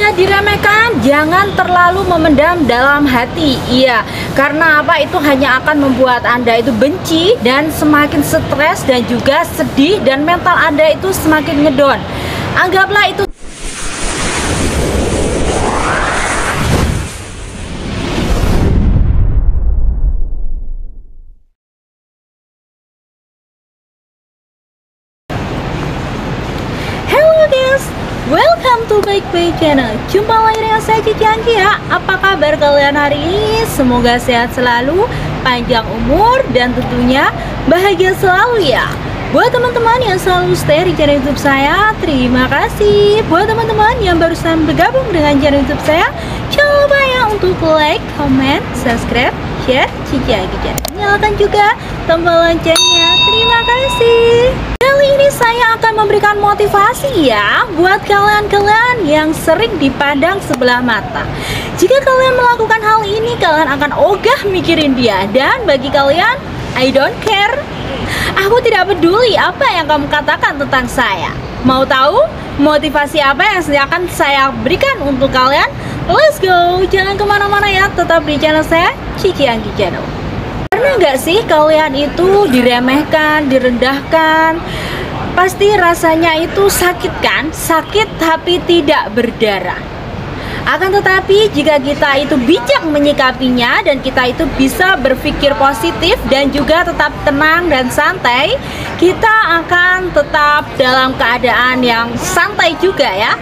Melihat diremehkan, jangan terlalu memendam dalam hati. Iya, karena apa? Itu hanya akan membuat Anda itu benci dan semakin stres dan juga sedih, dan mental Anda itu semakin ngedon. Anggaplah itu welcome to Baik-Baik Channel. Jumpa lagi dengan saya Cici Anggia. Apa kabar kalian hari ini? Semoga sehat selalu, panjang umur, dan tentunya bahagia selalu ya. Buat teman-teman yang selalu stay di channel YouTube saya, terima kasih. Buat teman-teman yang barusan bergabung dengan channel YouTube saya, jangan lupa ya untuk like, comment, subscribe, share Cici Anggia. Nyalakan juga tombol loncengnya. Terima kasih. Kali ini saya akan memberikan motivasi ya buat kalian-kalian yang sering dipandang sebelah mata. Jika kalian melakukan hal ini, kalian akan ogah mikirin dia. Dan bagi kalian, I don't care. Aku tidak peduli apa yang kamu katakan tentang saya. Mau tahu motivasi apa yang akan saya berikan untuk kalian? Let's go. Jangan kemana-mana ya, tetap di channel saya, Cici Anggi Channel. Pernah nggak sih kalian itu diremehkan, direndahkan? Pasti rasanya itu sakit kan? Sakit tapi tidak berdarah. Akan tetapi jika kita itu bijak menyikapinya dan kita itu bisa berpikir positif dan juga tetap tenang dan santai, kita akan tetap dalam keadaan yang santai juga ya.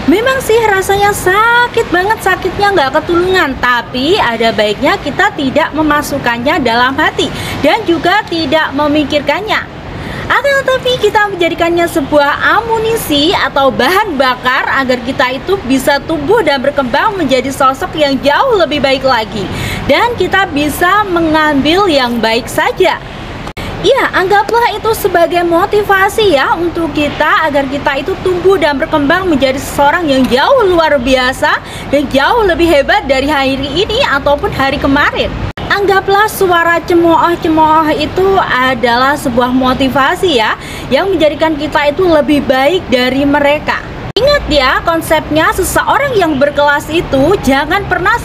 Memang sih rasanya sakit banget, sakitnya nggak ketulungan, tapi ada baiknya kita tidak memasukkannya dalam hati dan juga tidak memikirkannya. Akan tetapi kita menjadikannya sebuah amunisi atau bahan bakar agar kita itu bisa tumbuh dan berkembang menjadi sosok yang jauh lebih baik lagi, dan kita bisa mengambil yang baik saja. Ya, anggaplah itu sebagai motivasi ya untuk kita agar kita itu tumbuh dan berkembang menjadi seseorang yang jauh luar biasa dan jauh lebih hebat dari hari ini ataupun hari kemarin. Anggaplah suara cemooh-cemooh itu adalah sebuah motivasi ya, yang menjadikan kita itu lebih baik dari mereka. Ingat ya, konsepnya seseorang yang berkelas itu jangan pernah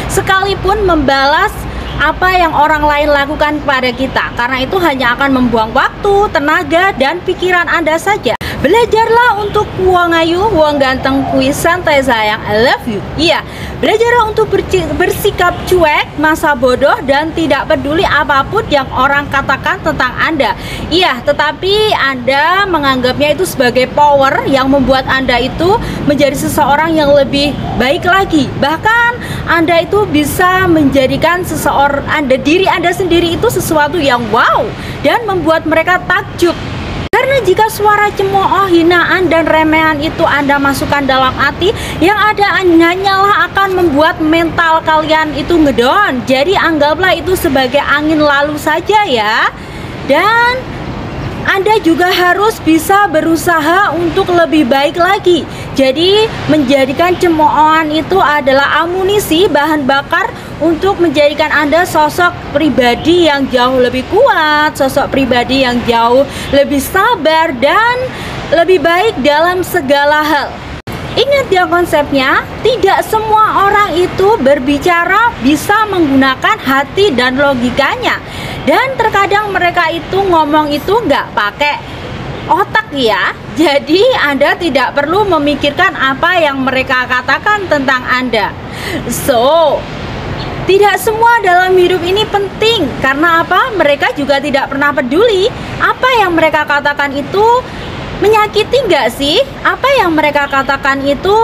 sekalipun membalas apa yang orang lain lakukan kepada kita, karena itu hanya akan membuang waktu, tenaga, dan pikiran Anda saja. Belajarlah untuk wong ayu, wong ganteng, kuis santai sayang, I love you. Iya, belajarlah untuk bersikap cuek, masa bodoh, dan tidak peduli apapun yang orang katakan tentang Anda. Iya, tetapi Anda menganggapnya itu sebagai power yang membuat Anda itu menjadi seseorang yang lebih baik lagi. Bahkan Anda itu bisa menjadikan diri Anda sendiri itu sesuatu yang wow dan membuat mereka takjub. Karena jika suara cemooh, hinaan, dan remehan itu Anda masukkan dalam hati, yang ada hanyalah akan membuat mental kalian itu ngedon. Jadi anggaplah itu sebagai angin lalu saja ya. Dan Anda juga harus bisa berusaha untuk lebih baik lagi. Jadi menjadikan cemoohan itu adalah amunisi, bahan bakar untuk menjadikan Anda sosok pribadi yang jauh lebih kuat, sosok pribadi yang jauh lebih sabar dan lebih baik dalam segala hal. Ingat ya konsepnya, tidak semua orang itu berbicara bisa menggunakan hati dan logikanya. Dan terkadang mereka itu ngomong itu nggak pakai otak ya. Jadi Anda tidak perlu memikirkan apa yang mereka katakan tentang Anda. So, tidak semua dalam hidup ini penting. Karena apa? Mereka juga tidak pernah peduli apa yang mereka katakan itu menyakiti nggak sih? Apa yang mereka katakan itu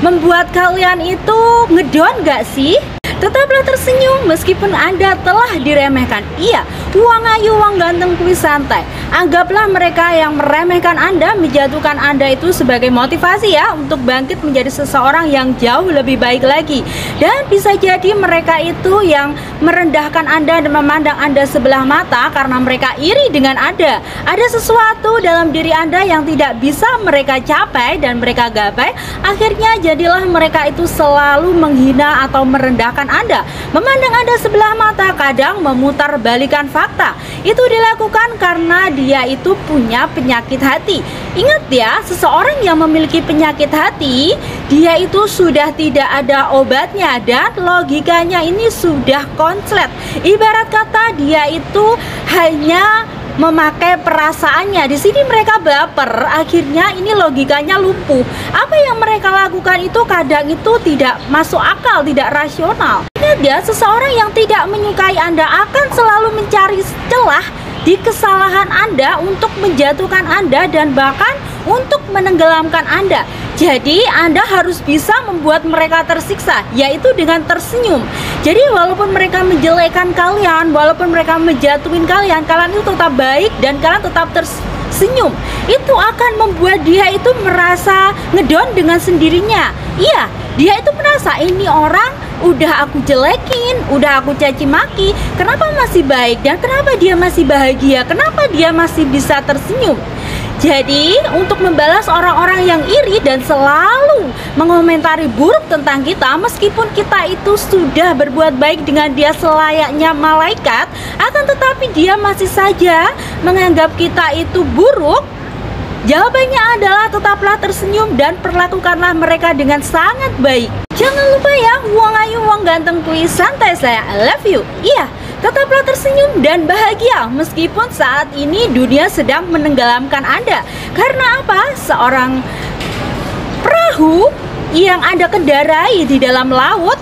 membuat kalian itu ngedon nggak sih? Tetaplah tersenyum meskipun Anda telah diremehkan. Iya, uang ayu, uang ganteng, kuis santai. Anggaplah mereka yang meremehkan Anda, menjatuhkan Anda itu sebagai motivasi ya untuk bangkit menjadi seseorang yang jauh lebih baik lagi. Dan bisa jadi mereka itu yang merendahkan Anda dan memandang Anda sebelah mata karena mereka iri dengan Anda. Ada sesuatu dalam diri Anda yang tidak bisa mereka capai dan mereka gapai. Akhirnya jadilah mereka itu selalu menghina atau merendahkan kehidupan Anda, memandang Anda sebelah mata, kadang memutarbalikan fakta. Itu dilakukan karena dia itu punya penyakit hati. Ingat ya, seseorang yang memiliki penyakit hati, dia itu sudah tidak ada obatnya dan logikanya ini sudah konslet. Ibarat kata dia itu hanya memakai perasaannya. Di sini mereka baper, akhirnya ini logikanya lumpuh. Apa yang mereka lakukan itu kadang itu tidak masuk akal, tidak rasional. Ingat ya, seseorang yang tidak menyukai Anda akan selalu mencari celah di kesalahan Anda untuk menjatuhkan Anda dan bahkan untuk menenggelamkan Anda. Jadi Anda harus bisa membuat mereka tersiksa, yaitu dengan tersenyum. Jadi walaupun mereka menjelekkan kalian, walaupun mereka menjatuhin kalian, kalian itu tetap baik dan kalian tetap tersenyum. Itu akan membuat dia itu merasa ngedon dengan sendirinya. Iya, dia itu merasa ini orang udah aku jelekin, udah aku caci maki, kenapa masih baik dan kenapa dia masih bahagia, kenapa dia masih bisa tersenyum. Jadi untuk membalas orang-orang yang iri dan selalu mengomentari buruk tentang kita, meskipun kita itu sudah berbuat baik dengan dia selayaknya malaikat, akan tetapi dia masih saja menganggap kita itu buruk, jawabannya adalah tetaplah tersenyum dan perlakukanlah mereka dengan sangat baik. Jangan lupa ya, Wong Ayu Wong Ganteng Kuis Santai Saya, I love you. Iya, tetaplah tersenyum dan bahagia meskipun saat ini dunia sedang menenggelamkan Anda. Karena apa? Seorang perahu yang Anda kendarai di dalam laut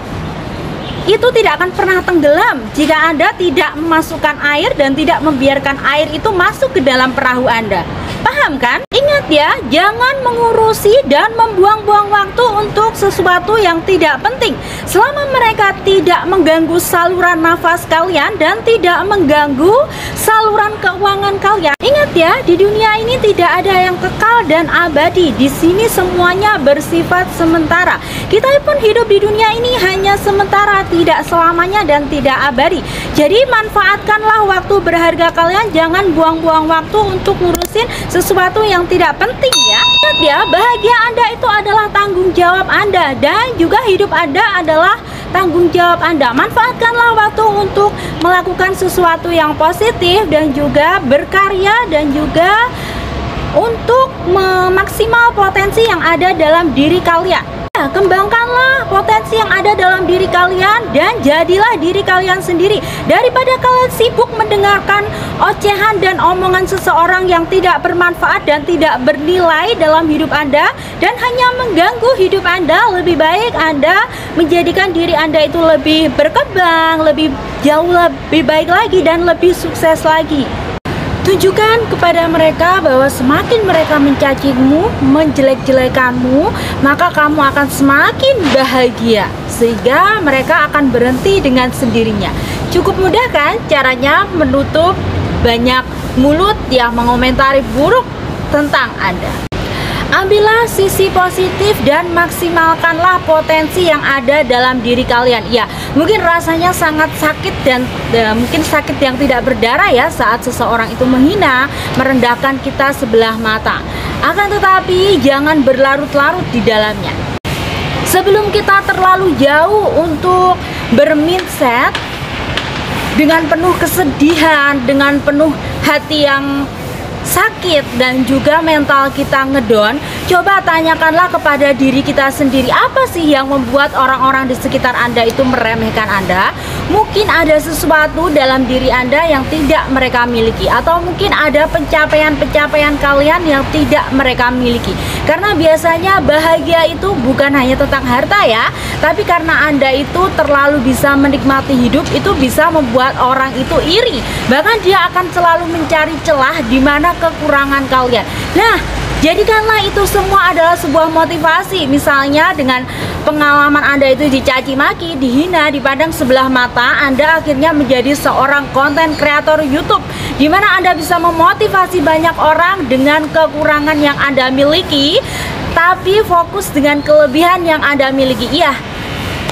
itu tidak akan pernah tenggelam jika Anda tidak memasukkan air dan tidak membiarkan air itu masuk ke dalam perahu Anda. Paham kan? Ingat ya, jangan mengurusi dan membuang-buang waktu untuk sesuatu yang tidak penting selama mereka tidak mengganggu saluran nafas kalian dan tidak mengganggu saluran keuangan kalian. Ingat ya, di dunia ini tidak ada yang kekal dan abadi. Di sini semuanya bersifat sementara. Kita pun hidup di dunia ini hanya sementara, tidak selamanya dan tidak abadi. Jadi manfaatkanlah waktu berharga kalian, jangan buang-buang waktu untuk ngurusin sesuatu yang tidak penting ya. Ingat ya, bahagia Anda itu adalah tanggung jawab Anda dan juga hidup Anda adalah tanggung jawab Anda. Manfaatkanlah waktu untuk melakukan sesuatu yang positif dan juga berkarya dan juga untuk memaksimal potensi yang ada dalam diri kalian. Kembangkanlah potensi yang ada dalam diri kalian dan jadilah diri kalian sendiri. Daripada kalian sibuk mendengarkan ocehan dan omongan seseorang yang tidak bermanfaat dan tidak bernilai dalam hidup Anda dan hanya mengganggu hidup Anda, lebih baik Anda menjadikan diri Anda itu lebih berkembang, lebih jauh lebih baik lagi dan lebih sukses lagi. Tunjukkan kepada mereka bahwa semakin mereka mencacimu, menjelek-jelekanmu, maka kamu akan semakin bahagia, sehingga mereka akan berhenti dengan sendirinya. Cukup mudah kan caranya menutup banyak mulut yang mengomentari buruk tentang Anda. Ambillah sisi positif dan maksimalkanlah potensi yang ada dalam diri kalian. Ya, mungkin rasanya sangat sakit dan mungkin sakit yang tidak berdarah ya saat seseorang itu menghina, merendahkan kita sebelah mata. Akan tetapi jangan berlarut-larut di dalamnya. Sebelum kita terlalu jauh untuk bermindset dengan penuh kesedihan, dengan penuh hati yang sakit dan juga mental kita ngedon, coba tanyakanlah kepada diri kita sendiri, apa sih yang membuat orang-orang di sekitar Anda itu meremehkan Anda? Mungkin ada sesuatu dalam diri Anda yang tidak mereka miliki, atau mungkin ada pencapaian-pencapaian kalian yang tidak mereka miliki. Karena biasanya bahagia itu bukan hanya tentang harta ya, tapi karena Anda itu terlalu bisa menikmati hidup, itu bisa membuat orang itu iri. Bahkan dia akan selalu mencari celah di mana kekurangan kalian. Nah, jadikanlah itu semua adalah sebuah motivasi. Misalnya dengan pengalaman Anda itu dicaci maki, dihina, dipandang sebelah mata, Anda akhirnya menjadi seorang konten kreator YouTube, di mana Anda bisa memotivasi banyak orang dengan kekurangan yang Anda miliki, tapi fokus dengan kelebihan yang Anda miliki. Iya,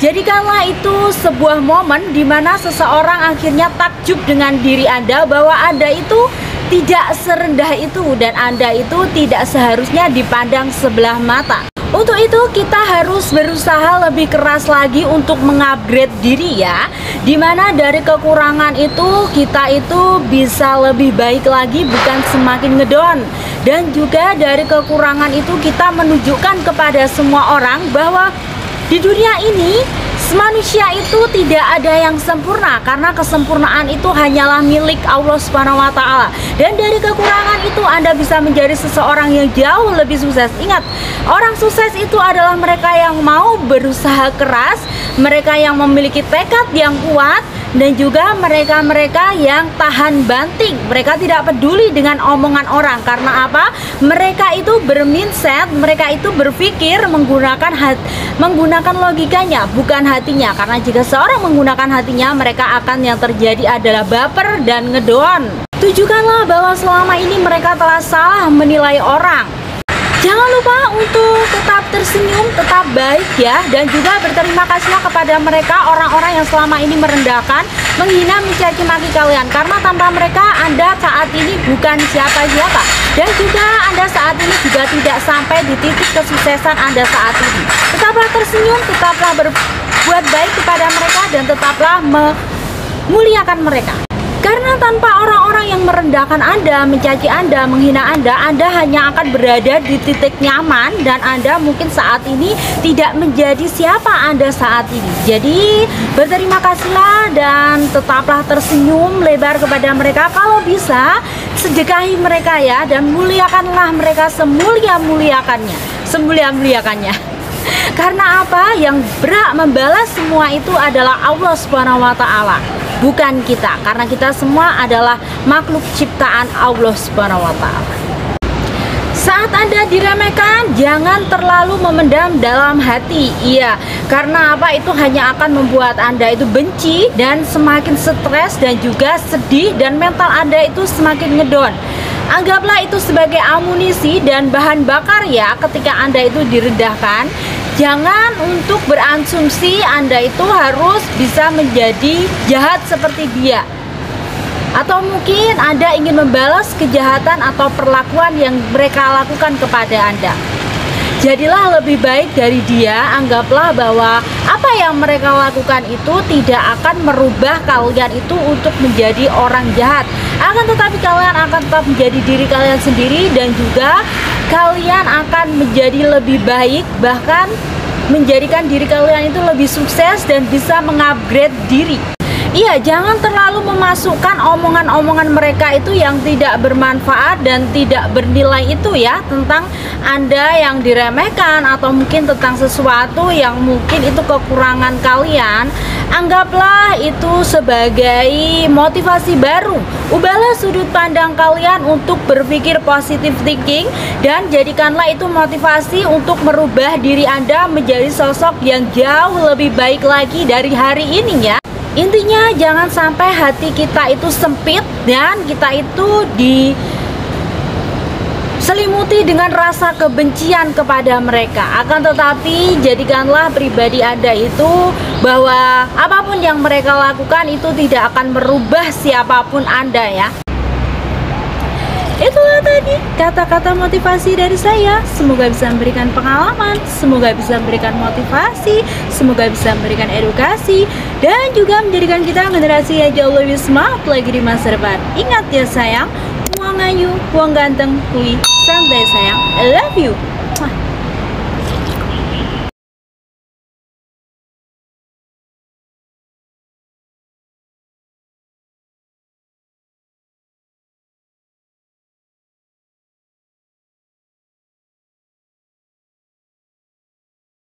jadikanlah itu sebuah momen di mana seseorang akhirnya takjub dengan diri Anda, bahwa Anda itu tidak serendah itu dan Anda itu tidak seharusnya dipandang sebelah mata. Untuk itu kita harus berusaha lebih keras lagi untuk mengupgrade diri ya, dimana dari kekurangan itu kita itu bisa lebih baik lagi, bukan semakin ngedown. Dan juga dari kekurangan itu kita menunjukkan kepada semua orang bahwa di dunia ini manusia itu tidak ada yang sempurna, karena kesempurnaan itu hanyalah milik Allah Subhanahu wa Ta'ala. Dan dari kekurangan itu Anda bisa menjadi seseorang yang jauh lebih sukses. Ingat, orang sukses itu adalah mereka yang mau berusaha keras, mereka yang memiliki tekad yang kuat, dan juga mereka-mereka yang tahan banting. Mereka tidak peduli dengan omongan orang. Karena apa? Mereka itu bermindset, mereka itu berpikir menggunakan logikanya, bukan hatinya. Karena jika seorang menggunakan hatinya, mereka akan yang terjadi adalah baper dan ngedown. Tunjukkanlah bahwa selama ini mereka telah salah menilai orang. Jangan lupa untuk tetap tersenyum, tetap baik ya, dan juga berterima kasihlah kepada mereka, orang-orang yang selama ini merendahkan, menghina, mencaci maki kalian. Karena tanpa mereka Anda saat ini bukan siapa-siapa, dan juga Anda saat ini juga tidak sampai di titik kesuksesan Anda saat ini. Tetaplah tersenyum, tetaplah berbuat baik kepada mereka, dan tetaplah memuliakan mereka. Karena tanpa orang-orang yang merendahkan Anda, mencaci Anda, menghina Anda hanya akan berada di titik nyaman, dan Anda mungkin saat ini tidak menjadi siapa Anda saat ini. Jadi berterima kasihlah dan tetaplah tersenyum lebar kepada mereka. Kalau bisa sedekahi mereka ya, dan muliakanlah mereka semulia-muliakannya. Karena apa? Yang berhak membalas semua itu adalah Allah Subhanahu wa Ta'ala, bukan kita, karena kita semua adalah makhluk ciptaan Allah Subhanahu wa Ta'ala. Saat Anda diremehkan, jangan terlalu memendam dalam hati. Iya, karena apa? Itu hanya akan membuat Anda itu benci dan semakin stres, dan juga sedih, dan mental Anda itu semakin ngedown. Anggaplah itu sebagai amunisi dan bahan bakar ya, ketika Anda itu direndahkan. Jangan untuk berasumsi Anda itu harus bisa menjadi jahat seperti dia, atau mungkin Anda ingin membalas kejahatan atau perlakuan yang mereka lakukan kepada Anda. Jadilah lebih baik dari dia. Anggaplah bahwa apa yang mereka lakukan itu tidak akan merubah kalian itu untuk menjadi orang jahat. Akan tetapi kalian akan tetap menjadi diri kalian sendiri, dan juga kalian akan menjadi lebih baik, bahkan menjadikan diri kalian itu lebih sukses dan bisa mengupgrade diri. Iya, jangan terlalu memasukkan omongan-omongan mereka itu yang tidak bermanfaat dan tidak bernilai itu ya, tentang Anda yang diremehkan, atau mungkin tentang sesuatu yang mungkin itu kekurangan kalian. Anggaplah itu sebagai motivasi baru. Ubahlah sudut pandang kalian untuk berpikir positive thinking, dan jadikanlah itu motivasi untuk merubah diri Anda menjadi sosok yang jauh lebih baik lagi dari hari ini ya. Intinya jangan sampai hati kita itu sempit dan kita itu diselimuti dengan rasa kebencian kepada mereka. Akan tetapi jadikanlah pribadi Anda itu bahwa apapun yang mereka lakukan itu tidak akan merubah siapapun Anda ya. Itulah tadi kata-kata motivasi dari saya. Semoga bisa memberikan pengalaman, semoga bisa memberikan motivasi, semoga bisa memberikan edukasi, dan juga menjadikan kita generasi yang jauh lebih smart lagi di masa depan. Ingat ya sayang, uang ayu, uang ganteng, kui santai sayang, I love you.